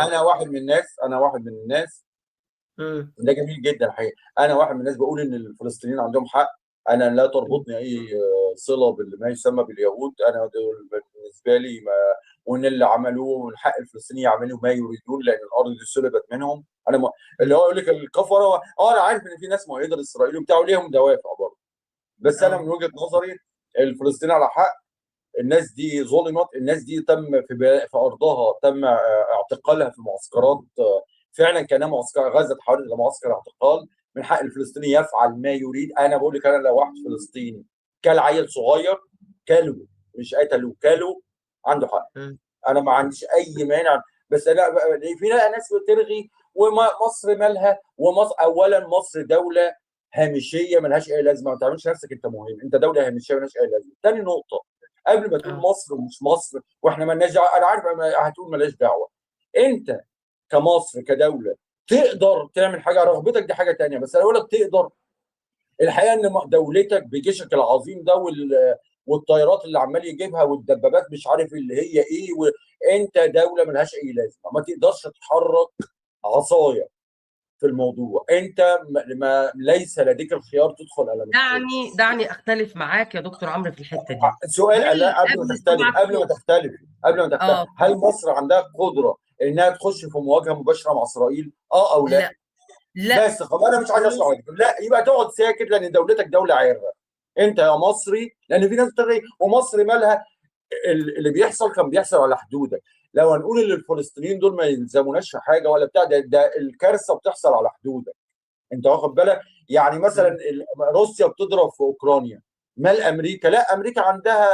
انا واحد من الناس ده جميل جدا الحقيقه. انا واحد من الناس بقول ان الفلسطينيين عندهم حق. انا لا تربطني اي صله بما يسمى باليهود. انا دول بالنسبه لي وان اللي عملوه من حق الفلسطينيين يعملوا ما يريدون، لان الارض دي سلبت منهم. اللي هو يقول لك الكفره، انا عارف ان في ناس مؤيده لاسرائيل وبتاع ليهم دوافع برضه، بس انا من وجهه نظري الفلسطينيين على حق. الناس دي ظلمت، الناس دي تم في ارضها تم اعتقالها في معسكرات، فعلا كان معسكر غزه تحولت الى معسكر اعتقال. من حق الفلسطيني يفعل ما يريد. انا بقول لك، انا لو واحد فلسطيني كان عيل صغير كلوا، مش قتلوا، كلوا، عنده حق. انا ما عنديش اي مانع. بس انا في ناس بترغي ومصر مالها، ومصر اولا مصر دوله هامشيه ملهاش اي لازمه. ما تعملش نفسك انت مهم، انت دوله هامشيه ملهاش اي لازمه. ثاني نقطه، قبل ما تقول مصر ومش مصر واحنا مالناش دعوه، انا عارف هتقول مالناش دعوه. انت كمصر كدوله تقدر تعمل حاجه، رغبتك دي حاجه ثانيه، بس انا بقول لك تقدر. الحقيقه ان دولتك بجيشك العظيم ده والطيارات اللي عمال يجيبها والدبابات مش عارف اللي هي ايه، وانت دوله ملهاش اي لازمه، ما تقدرش تتحرك عصايه في الموضوع. انت ليس لديك الخيار تدخل على دعني اختلف معاك يا دكتور عمرو في الحته دي. سؤال، لا قبل ما تختلف هل مصر عندها قدره انها تخش في مواجهه مباشره مع اسرائيل؟ او لا؟ لا بس خلاص، انا مش عايز اسمع. لا، يبقى تقعد ساكت، لان دولتك دوله عارة. انت يا مصري، لان في ناس بتغني ومصر مالها. اللي بيحصل كان بيحصل على حدودك. لو هنقول ان الفلسطينيين دول ما يلزموناش في حاجه ولا بتاع، ده الكارثه بتحصل على حدودك. انت واخد بالك؟ يعني مثلا روسيا بتضرب في اوكرانيا، مال امريكا؟ لا، امريكا عندها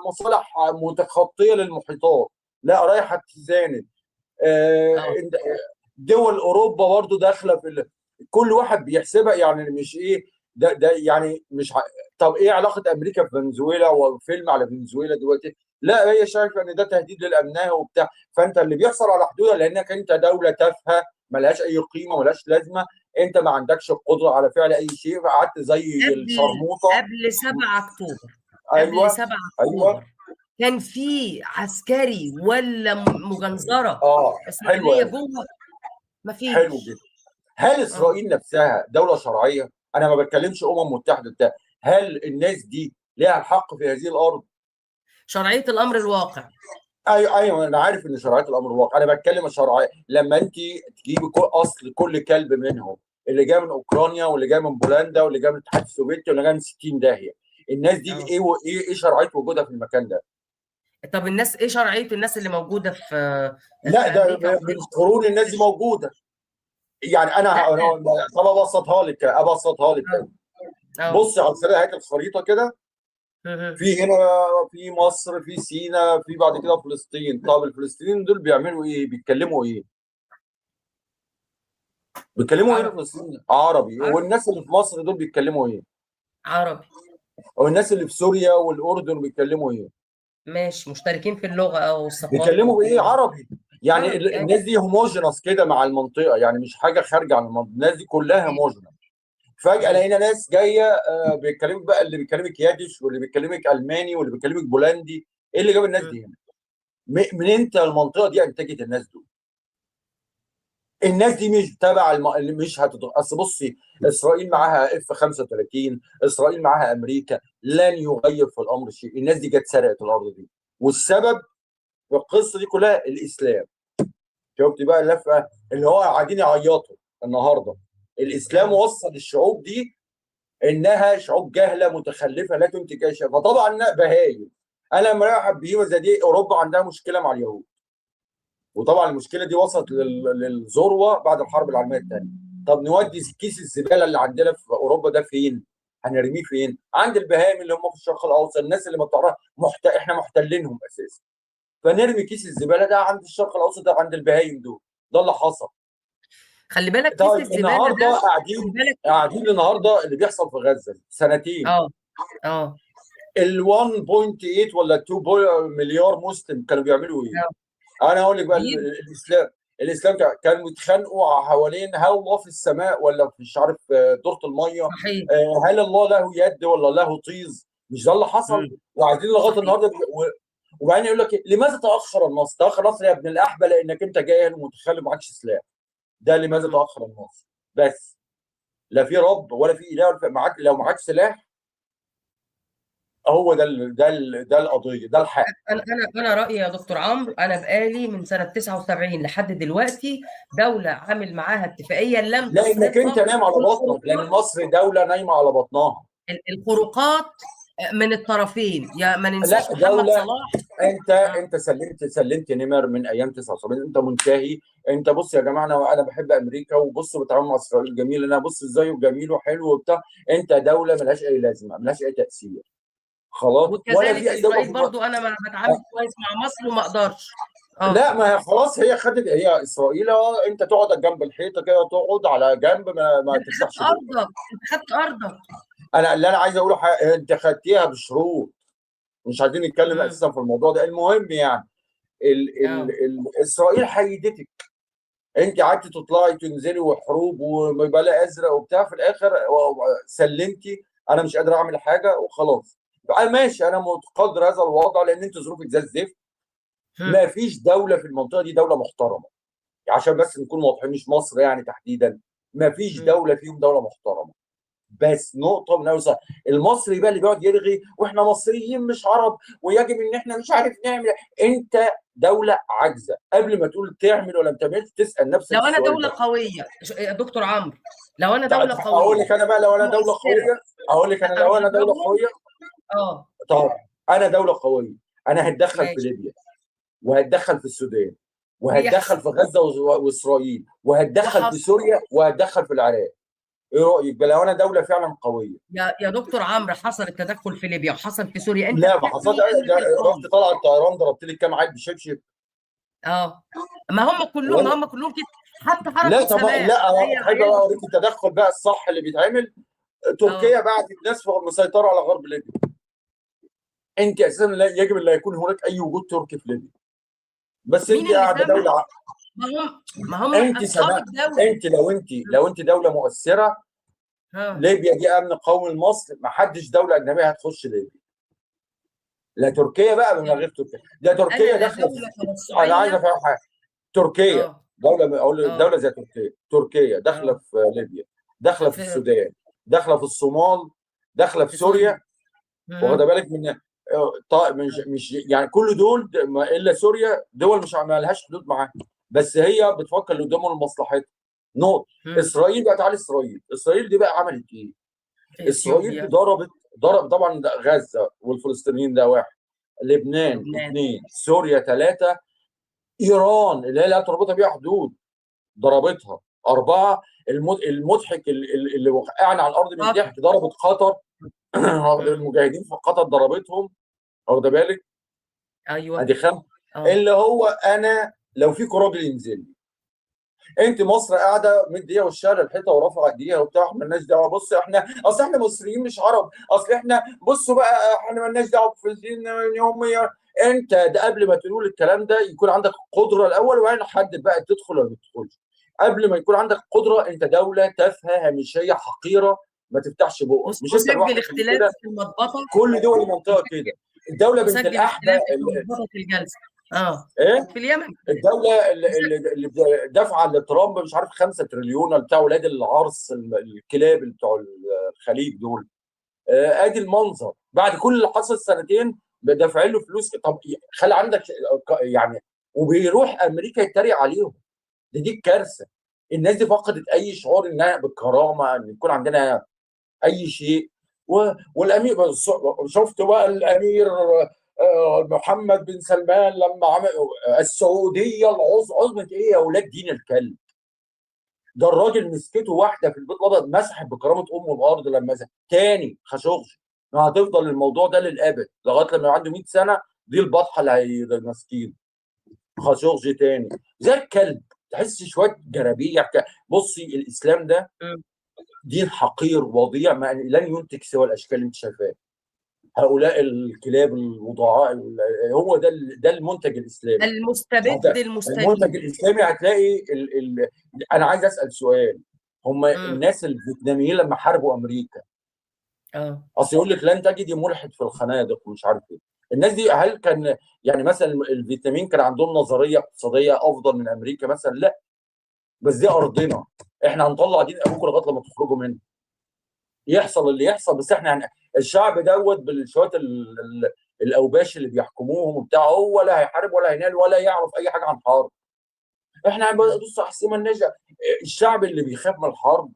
مصالح متخطيه للمحيطات، لا رايحه تساند. دول اوروبا برضو داخله في كل واحد بيحسبها، يعني مش ايه ده يعني مش طب ايه علاقه امريكا بفنزويلا وفيلم على فنزويلا دلوقتي؟ لا، هي شايفه ان ده تهديد للامنها وبتاع. فانت اللي بيحصل على حدودها، لانك انت دوله تافهه ملهاش اي قيمه ملهاش لازمه، انت ما عندكش القدره على فعل اي شيء، فقعدت زي الشرموطه. قبل 7 اكتوبر ايوه، قبل 7 اكتوبر كان في عسكري ولا مجنزره اسرائيليه جوه؟ مفيش. حلو جدا. هل اسرائيل نفسها دوله شرعيه؟ انا ما بتكلمش متحده بتاع. هل الناس دي ليها الحق في هذه الارض؟ شرعيه الامر الواقع. ايوه انا عارف ان شرعيه الامر الواقع. انا بتكلم الشرعيه لما انت تجيبي اصل كل كلب منهم، اللي جاي من اوكرانيا واللي جاي من بولندا واللي جاي من الاتحاد السوفيتي واللي جاي من 60 داهيه. الناس دي ايه شرعيه وجودها في المكان ده؟ طب الناس ايه شرعيه الناس اللي موجوده في لا، ده من قرون الناس دي موجوده. يعني طب ابسطها لك. بص على هيئه الخريطه كده. في هنا في مصر، في سيناء، في بعد كده فلسطين. طب الفلسطينيين دول بيعملوا ايه؟ بيتكلموا ايه؟ الفلسطينيين عربي. والناس اللي في مصر دول بيتكلموا ايه؟ عربي. والناس اللي في سوريا والاردن بيتكلموا ايه؟ ماشي، مشتركين في اللغه او الثقافه. بيتكلموا ايه؟ عربي. يعني الناس دي هوموجينس كده مع المنطقه، يعني مش حاجه خارجه عن المنطقه، الناس دي كلها هوموجينس. فجاه لقينا ناس جايه بيتكلمك بقى، اللي بيكلمك يادش واللي بيكلمك الماني واللي بيكلمك بولندي. ايه اللي جاب الناس دي هنا؟ من انت المنطقه دي انتجت الناس دول؟ الناس دي مش تبع مش اصل بصي، اسرائيل معاها F-35، اسرائيل معاها امريكا، لن يغير في الامر شيء. الناس دي جت سرقت الارض دي، والسبب في القصه دي كلها الاسلام. شفت بقى اللفه اللي هو قاعدين يعيطوا النهارده؟ الاسلام وصل الشعوب دي انها شعوب جاهله متخلفه لا تنتج اي شيء. فطبعا بهايم. انا لما رايح بهيمه زي دي، اوروبا عندها مشكله مع اليهود، وطبعا المشكله دي وصلت للذروه بعد الحرب العالميه الثانيه. طب نودي كيس الزباله اللي عندنا في اوروبا ده فين؟ هنرميه فين؟ عند البهائم اللي هم في الشرق الاوسط، الناس اللي ما بتعرف احنا محتلينهم اساسا. فنرمي كيس الزباله ده عند الشرق الاوسط، ده عند البهائم دول. ده اللي حصل. خلي بالك كيس الزباله النهارده ده قاعدين النهارده اللي بيحصل في غزه سنتين. ال 1.8 ولا 2 مليار مسلم كانوا بيعملوا ايه؟ انا اقول لك بقى، الاسلام كانوا بيتخانقوا حوالين هل الله في السماء ولا في مش عارف دورة الميه. صحيح. هل الله له يد ولا له طيز؟ مش ده اللي حصل؟ وعايزين لغايه النهارده وبعدين يقول لك إيه؟ لماذا تاخر النصر؟ تاخر النصر يا ابن الاحبه لانك انت جاهل ومتخلف ومعكش سلاح. ده لماذا تاخر النصر بس. لا في رب ولا في اله ولا في معاك، لو معاك سلاح هو ده القضيه، ده الحق. انا رايي يا دكتور عمرو، انا بقالي من سنه 79 لحد دلوقتي دوله عامل معاها اتفاقيه لم لانك انت تصرفها نايم على بطنك، لان مصر دوله نايمه على بطنها. الخروقات من الطرفين. يا ما ننساش لا محمد دوله، صلاح. انت سلمت نمر من ايام 79، انت منتهي. انت بص يا جماعه، انا بحب امريكا وبص بتعامل مع اسرائيل جميل، انا بص ازاي وجميل وحلو وبتاع. انت دوله ملهاش اي لازمه، ملهاش اي تاثير خلاص، ولا وكذلك في اي دوله اسرائيل برضو، انا ما بتعامل كويس مع مصر وما اقدرش. لا ما هي خلاص، هي خدت، هي اسرائيل انت تقعد جنب الحيطه كده، تقعد على جنب، ما انت خدت تفتحش بقك. ارضك، انت خدت ارضك. اللي انا عايز اقوله انت خدتيها بشروط. مش عايزين نتكلم امم اساسا في الموضوع ده. المهم يعني اه اسرائيل حيدتك. انت قعدتي تطلعي تنزلي وحروب وبلا ازرق وبتاع، في الاخر سلمتي. انا مش قادر اعمل حاجه وخلاص. بقى ماشي، انا متقدر هذا الوضع لان انت ظروفك زي الزفت. ما فيش دوله في المنطقه دي دوله محترمه، عشان بس نكون واضحين، مش مصر يعني تحديدا. ما فيش دوله فيهم دوله محترمه. بس نقطه من اول. المصري بقى اللي بيقعد يرغي واحنا مصريين مش عرب ويجب ان احنا مش عارف نعمل. انت دوله عاجزه، قبل ما تقول تعمل ولا ما تعملش تسال نفسك لو انا السؤال دوله ده. قويه يا دكتور عمرو، لو انا دوله اقول قويه لك انا بقى لو انا دوله مؤثره، قويه، اقول لك انا لو اروح انا دوله اضربهم. قويه. اه طب انا دوله قويه، انا هتدخل في ماشي. ليبيا، وهتدخل في السودان، وهتدخل بيحصل في غزه واسرائيل، وهتدخل في وحصل. سوريا، وهتدخل في العراق. ايه رايك بقى لو انا دوله فعلا قويه؟ يا دكتور عمرو، حصل التدخل في ليبيا وحصل في سوريا، انت لا ما حصلش. بتحمي امنك رحت القومي. طالع الطيران ضربت لي كام عيل بشبشب. اه ما هم كلهم كده. حتى لا حركه طب سماح لا، اللي هي انا احب بقى العيال. اوريك التدخل بقى الصح اللي بيتعمل. تركيا اه بعتت ناس مسيطره على غرب ليبيا. انت اساسا يجب ان لا يكون هناك اي وجود تركي في ليبيا، بس مين انت اللي قاعده سمح؟ دوله. ما هم انت اصحاب سمعت؟ الدوله. لو انت دوله مؤثره، اه ليبيا دي امن قومي لمصر، ما حدش دوله اجنبيه هتخش ليبيا. لا تركيا بقى من غير تركيا، ده انا تركيا لا داخله دوله في. انا عايز توسعيه. افهم حاجه. تركيا اه دوله، اقول اه دوله زي تركيا، تركيا داخله اه في ليبيا، داخله في في السودان، داخله في الصومال، داخله في في سوريا. سوريا. واخد بالك من مش يعني كل دول الا سوريا دول مش ما لهاش حدود معاها، بس هي بتفكر اللي قدامهم لمصلحتها. نقطه. اسرائيل بقى، تعالى اسرائيل دي بقى عملت ايه؟ اسرائيل دي اثيوبيا. ضرب طبعا غزه والفلسطينيين ده واحد، لبنان لبنان. اثنين، سوريا ثلاثه، ايران اللي هي لا تربطها بيها حدود ضربتها اربعه. المضحك اللي وقعنا على الارض من قطر. الضحك ضربت قطر. مم. المجاهدين في قطر ضربتهم. واخد بالك؟ ايوه. ادي خمسه. اه اللي هو انا لو فيكم راجل ينزل لي. انت مصر قاعده مديه والشارع الحيطه ورافعه ايديها وبتاع، احنا مالناش دعوه. بص احنا اصل احنا مصريين مش عرب، اصل احنا بصوا بقى احنا مالناش دعوه بفلسطين يوميا. انت ده قبل ما تقول الكلام ده يكون عندك قدره الاول، وبعدين حدد بقى تدخل ولا ما تدخلش. قبل ما يكون عندك قدره، انت دوله تافهه هامشيه حقيره، ما تفتحش بقك. مش انت وسجل لوحدك اللي اختلاف كده، في المضبطه. كل دول المنطقه كده. الدوله بنت وسجل الاحبه اختلافي في مضبطه الجلسه. اه ايه. في اليمن. الدوله اللي دافعه لترامب مش عارف 5 تريليون، ولا بتاع ولاد العرس الكلاب اللي بتوع الخليج دول. ادي المنظر بعد كل اللي حصل سنتين دافعين له فلوس. طب خلي عندك يعني، وبيروح امريكا يتريق عليهم. دي الكارثه. الناس دي فقدت اي شعور انها بالكرامه، ان يكون عندنا اي شيء. والامير، شفت بقى الامير محمد بن سلمان لما عمل السعوديه عظمه ايه يا اولاد دين الكلب. ده الراجل مسكته واحده في البيت الابيض مسحت بكرامه امه الارض. لما تاني خاشقجي، ما هتفضل الموضوع ده للابد لغايه لما عنده 100 سنه. دي البطحه اللي ماسكين خاشقجي تاني زي الكلب. تحس شويه جرابيع. بصي الاسلام ده مم. دين حقير وضيع، ما لن ينتج سوى الاشكال اللي انت شايفاها. هؤلاء الكلاب الوضعاء، هو ده المنتج الاسلامي. المستبد المنتج المستبيد. الاسلامي هتلاقي انا عايز اسال سؤال. هم مم. الناس الفيتناميين لما حاربوا امريكا، اه اصل يقول لك لن تجدي ملحد في الخنادق ومش عارف ايه. الناس دي هل كان يعني مثلا الفيتناميين كان عندهم نظريه اقتصاديه افضل من امريكا مثلا؟ لا، بس دي ارضنا، احنا هنطلع دين ابوكم لغايه لما تخرجوا منها، يحصل اللي يحصل، بس احنا الشعب دوت بالشويه الاوباش اللي بيحكموهم وبتاع، هو ولا هيحارب ولا هينال ولا يعرف اي حاجه عن حرب. احنا بص احسن ما نجا، الشعب اللي بيخاف من الحرب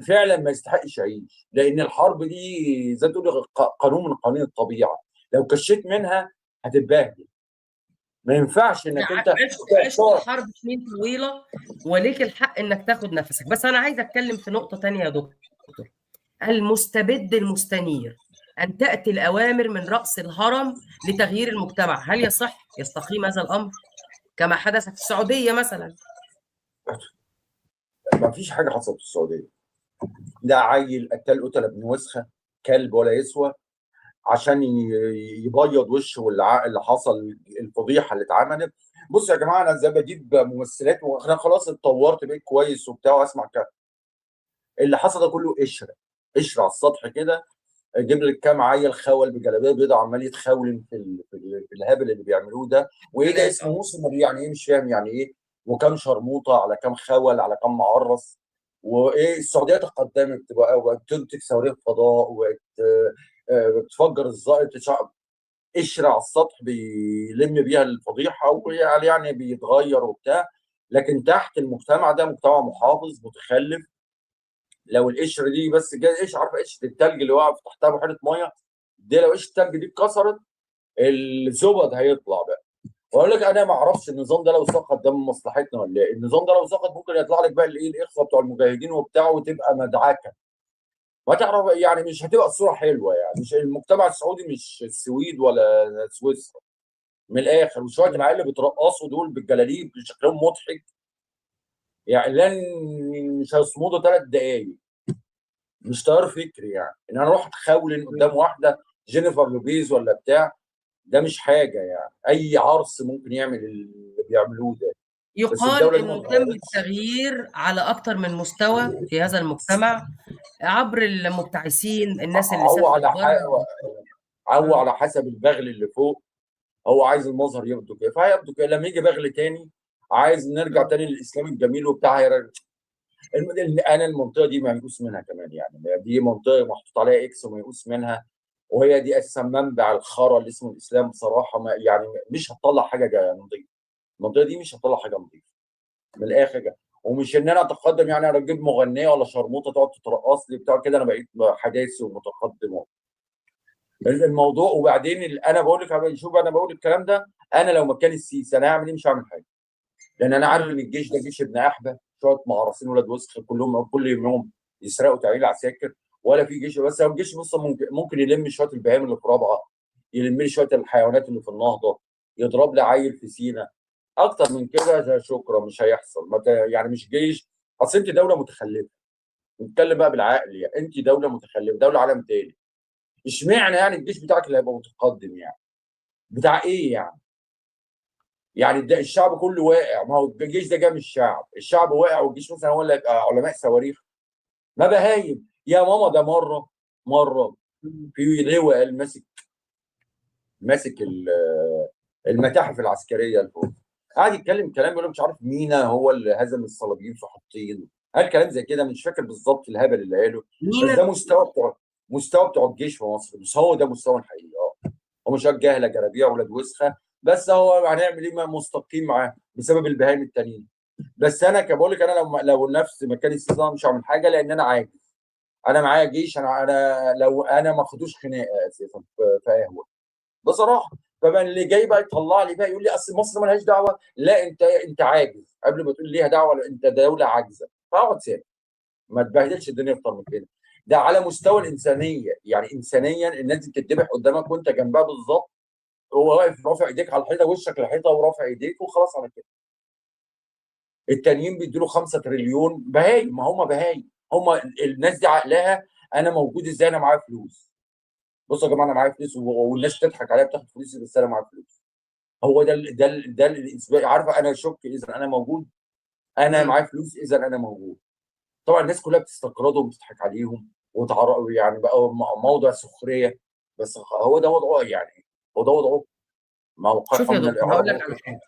فعلا ما يستحقش يعيش، لان الحرب دي زي ما تقول قانون من قوانين الطبيعه، لو كشيت منها هتتبهدل. ما ينفعش انك انت عشت الحرب سنين طويله وليك الحق انك تاخد نفسك. بس انا عايز اتكلم في نقطه ثانيه يا دكتور. المستبد المستنير ان تاتي الاوامر من راس الهرم لتغيير المجتمع، هل يصح يستقيم هذا الامر كما حدث في السعوديه مثلا؟ ما فيش حاجه حصلت في السعوديه، ده عيل قتل قتله ابن وسخه، كلب ولا يسوى، عشان يبيض وشه اللي حصل، الفضيحه اللي اتعملت. بصوا يا جماعه، انا زي بجيب ممثلات وانا خلاص اتطورت بقيت كويس وبتاع واسمع كده، اللي حصل ده كله قشره، قشره على السطح كده. اجيب لك كام عيل خول بجلابيه بيضاء عمال يتخول في الهبل اللي بيعملوه ده، وايه ده اسمه موسم؟ يعني ايه؟ مش فاهم يعني ايه. وكام شرموطه على كام خول على كام معرس. وايه السعوديه تقدمت بقى وبتنتج صواريخ فضاء وبتفجر الزائط، قشره على السطح بيلم بيها الفضيحه ويعني بيتغير وبتاع. لكن تحت المجتمع ده مجتمع محافظ متخلف. لو القشره دي بس جاي قشره، عارفه قشره التلج اللي واقف تحتها بحيره ميه دي، لو قشره التلج دي اتكسرت الزبد هيطلع بقى. واقول لك انا ما اعرفش النظام ده لو سقط ده من مصلحتنا ولا ايه. النظام ده لو سقط ممكن يطلع لك بقى الايه الاخوه بتوع المجاهدين وبتاع وتبقى مدعكه، ما تعرف يعني مش هتبقى الصوره حلوه. يعني مش المجتمع السعودي مش السويد ولا سويسرا من الاخر. وشويه العيال اللي بترقصوا دول بالجلاليب شكلهم مضحك، يعني مش هيصمدوا 3 دقايق. مش تيار فكري يعني ان انا اروح اتخولن قدام واحده جينيفر لوبيز ولا بتاع، ده مش حاجه يعني. اي عرس ممكن يعمل اللي بيعملوه ده. بس يقال الدوله دي ما انه تم اتغيرتش. التغيير على اكثر من مستوى في هذا المجتمع عبر المبتعثين، الناس اللي هو سافروا على بره. هو على حسب البغل اللي فوق، هو عايز المظهر يبدو كده فهيبدو كده. لما يجي بغل تاني عايز نرجع تاني للاسلام الجميل وبتاع انا المنطقه دي ميؤوس منها كمان. يعني دي منطقه محطوط عليها اكس وميؤوس منها، وهي دي اساسا منبع الخرا اللي اسمه الاسلام بصراحه. ما يعني مش هتطلع حاجه نظيفه. المنطقه دي مش هتطلع حاجه نظيفه من الاخر كده. ومش ان انا اتقدم يعني انا اجيب مغنيه ولا شرموطه تقعد تترقص لي بتاع كده انا بقيت حداثي ومتقدم. الموضوع وبعدين انا بقول لك شوف، انا بقول الكلام ده انا لو مكان السيسي انا هعمل ايه؟ مش هعمل حاجه، لان انا عارف ان الجيش ده جيش ابن احبه، شويه معرصين ولاد وسخ كلهم كل يومهم يسرقوا تعيين عساكر. ولا في جيش. بس هو الجيش بص ممكن يلم شويه البهائم اللي في رابعه، يلم لي شويه الحيوانات اللي في النهضه، يضرب لي عيل في سينا. اكتر من كده شكرا مش هيحصل. يعني مش جيش. اصل انت دوله متخلفه، نتكلم بقى بالعقل. يعني انت دوله متخلفه، دوله عالم تاني، اشمعنى يعني الجيش بتاعك اللي هيبقى متقدم؟ يعني بتاع ايه يعني؟ يعني ده الشعب كله واقع. ما هو الجيش ده جاي من الشعب، الشعب واقع والجيش مثلا هو اللي هيبقى علماء صواريخ؟ ما بهايم يا ماما. ده مره في لواء قال ماسك المتاحف العسكريه اللي فوق، قعد يتكلم كلام يقول مش عارف مينا هو اللي هزم الصليبيين في حطين. قال كلام زي كده مش فاكر بالظبط الهبل اللي قاله. بس ده مستوى بتوع الجيش في مصر، بس هو ده مستوى الحقيقي. هو مش جاهله جرابيع ولاد وسخه، بس هو هنعمل ايه؟ مستقيم معاه بسبب البهايم التانيين. بس انا بقول لك انا لو نفس مكان السيسي مش هعمل حاجه لان انا عاجز. انا معايا جيش. انا لو انا ما خدوش خناقه اساسا في قهوه بصراحه. فمن اللي جاي بقى يطلع لي بقى يقول لي اصل مصر مالهاش دعوه، لا انت عاجز قبل ما تقول ليها دعوه، انت دوله عاجزه. فاقعد ساكت، ما تبهدلش الدنيا اكتر من كده. ده على مستوى الانسانيه. يعني انسانيا الناس دي بتتذبح قدامك وانت جنبها بالظبط، هو واقف رافع ايديك على الحيطه، وشك للحيطه ورافع ايديك وخلاص على كده. التانيين بيدوا له 5 تريليون بهايم. ما هم بهايم. هم الناس دي عقلها انا موجود ازاي؟ انا معايا فلوس. بصوا يا جماعه انا معايا فلوس والناس تضحك عليا بتاخد فلوسي بس انا معايا فلوس. هو ده الاسباب. عارفه انا شك اذا انا موجود، انا معايا فلوس اذا انا موجود. طبعا الناس كلها بتستقرضهم وبتضحك عليهم يعني بقى موضع سخريه. بس هو ده وضعه يعني. هو ده وضعه، ما هو شوف قطعا يا من دكتور هقول الاعراب. لك على حاجه،